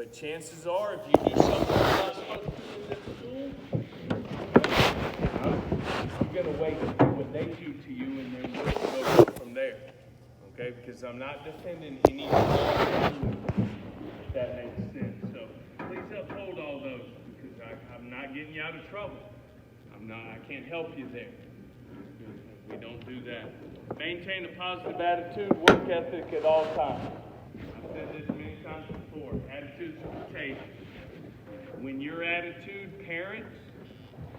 But chances are, if you do something you're not supposed to do in this school, I'm going to wait and do what they do to you, and then we'll go from there. Okay? Because I'm not defending any if that makes sense. So please uphold all those, because I'm not getting you out of trouble. I can't help you there. We don't do that. Maintain a positive attitude, work ethic at all times. I've said this many times before. Attitudes are contagious. When your attitude, parents,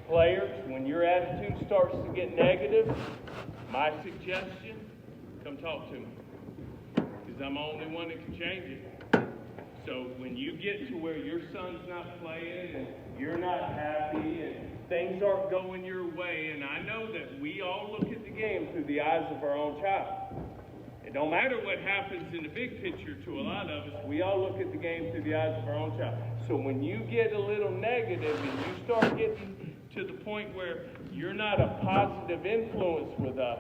players, when your attitude starts to get negative, my suggestion, come talk to me. Because I'm the only one that can change it. So when you get to where your son's not playing and you're not happy and things aren't going your way, and I know that we all look at the game through the eyes of our own child. It don't matter what happens in the big picture to a lot of us, we all look at the game through the eyes of our own child. So when you get a little negative and you start getting to the point where you're not a positive influence with us,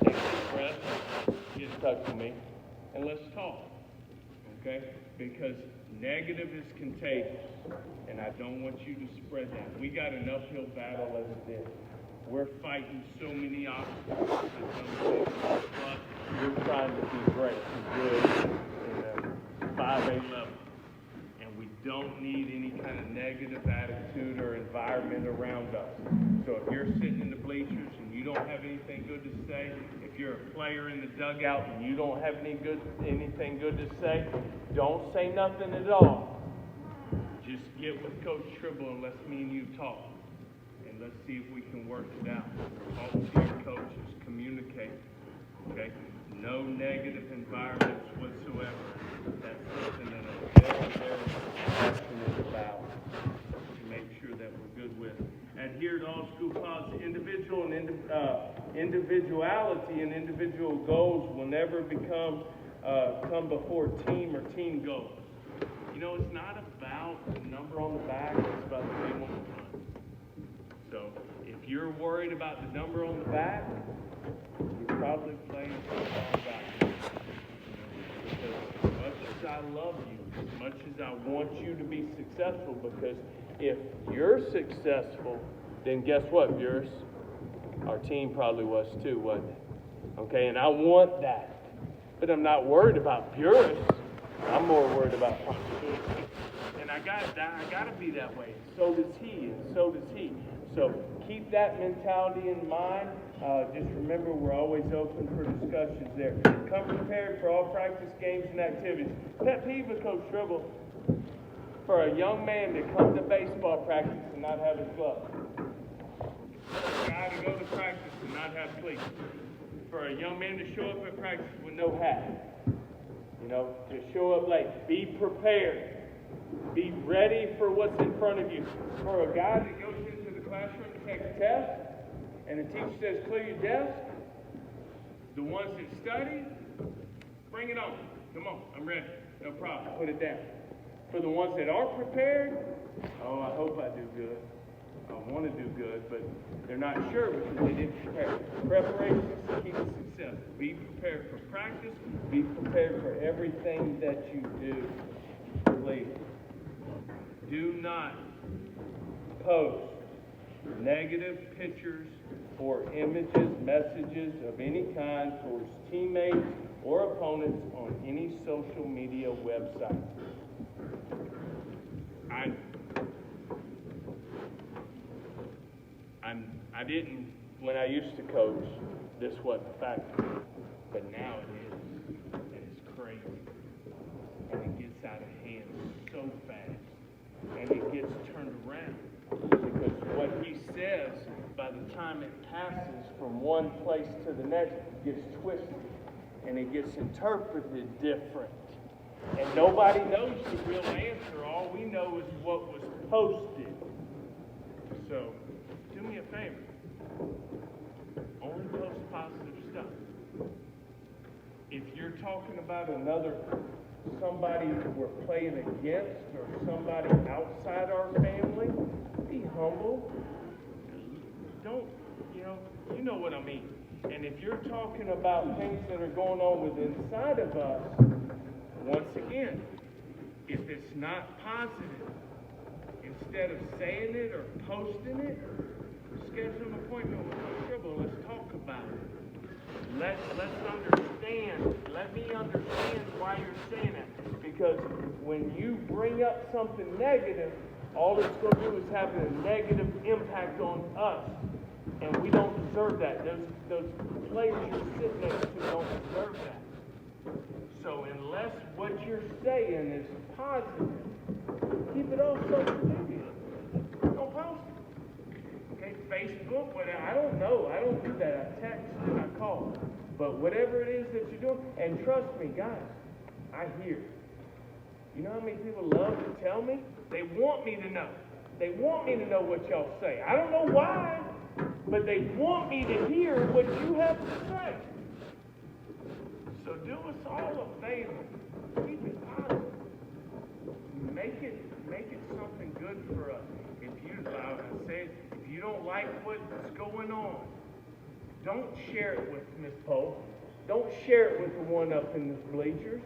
take a deep breath, get in touch with me, and let's talk. Okay? Because negative is contagious, and I don't want you to spread that. We got an uphill battle as it is. We're fighting so many obstacles. We're trying to be great and good in a 5A level. And we don't need any kind of negative attitude or environment around us. So if you're sitting in the bleachers and you don't have anything good to say, if you're a player in the dugout and you don't have anything good to say, don't say nothing at all. Just get with Coach Tribble and let's me and you talk. And let's see if we can work it out. Talk to your coaches, communicate. Okay? No negative environments whatsoever. That's something that I'm very, very passionate about to make sure that we're good with. Adhere to all school policy. Individual and individuality and individual goals will never come before team or team goals. You know, it's not about the number on the back, it's about the name on the front. So, if you're worried about the number on the back, you're probably playing for the wrong guy. Because as much as I love you, as much as I want you to be successful, because if you're successful, then guess what, Burris? Our team probably was too, wasn't it? Okay, and I want that. But I'm not worried about Burris. I'm more worried about profitability. And I gotta be that way. So does he, and so does he. So keep that mentality in mind. Just remember, we're always open for discussions there. Come prepared for all practice, games, and activities. Pet peeve of Coach Tribble, for a young man to come to baseball practice and not have his gloves. For a guy to go to practice and not have cleats. For a young man to show up at practice with no hat. You know, to show up late. Be prepared. Be ready for what's in front of you. For a guy that goes into the classroom to take a test, and the teacher says, clear your desk, the ones that study, bring it on. Come on, I'm ready. No problem. Put it down. For the ones that aren't prepared, oh, I hope I do good. I want to do good, but they're not sure because they didn't prepare. Preparation is the key to success. Be prepared for practice. Be prepared for everything that you do. Please, do not post negative pictures or images, messages of any kind towards teammates or opponents on any social media website. I didn't, when I used to coach, this wasn't a factor. But now it is. And it's crazy. And it gets out of hand so fast. And it gets turned around. Because what he says, by the time it passes from one place to the next, gets twisted. And it gets interpreted different. And nobody knows the real answer. All we know is what was posted. So, do me a favor. Only post positive stuff. If you're talking about somebody we're playing against or somebody outside our family, be humble. Don't, you know what I mean. And if you're talking about things that are going on with inside of us, once again, if it's not positive, instead of saying it or posting it, schedule an appointment with Coach Ribble. Let's talk about it. Let's understand. Let me understand why you're saying that. Because when you bring up something negative, all it's going to do is have a negative impact on us. And we don't deserve that. Those players you're sitting next to don't deserve that. So unless what you're saying is positive, keep it off social media. Don't post it. Okay, Facebook, whatever. I don't know. I don't do that. I text and I call. But whatever it is that you're doing, and trust me, guys, I hear. You know how many people love to tell me? They want me to know. They want me to know what y'all say. I don't know why, but they want me to hear what you have to say. So do us all a favor. Keep it positive. Make it something good for us. If you don't like what's going on, don't share it with Miss Poe. Don't share it with the one up in the bleachers.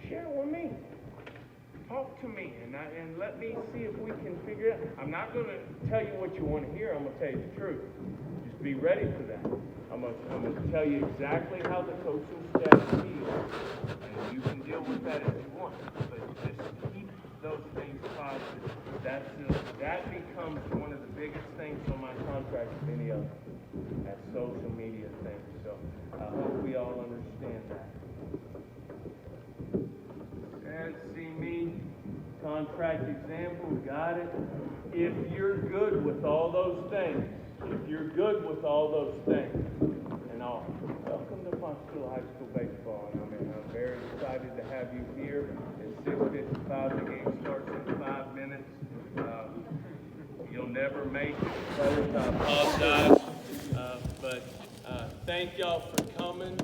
Share it with me. Talk to me and let me see if we can figure it out. I'm not going to tell you what you want to hear. I'm going to tell you the truth. Just be ready for that. I'm going to tell you exactly how the coaching staff feels. And you can deal with that if you want. But just keep those things positive. That becomes one of the biggest things on my contract of any other. That social media thing. So I hope we all understand that. And see me, contract example, got it. If you're good with all those things, and all, welcome to Foxville High School baseball. And I'm very excited to have you here. It's 6:55. The game starts in 5 minutes. You'll never make it. I apologize, but thank y'all for coming.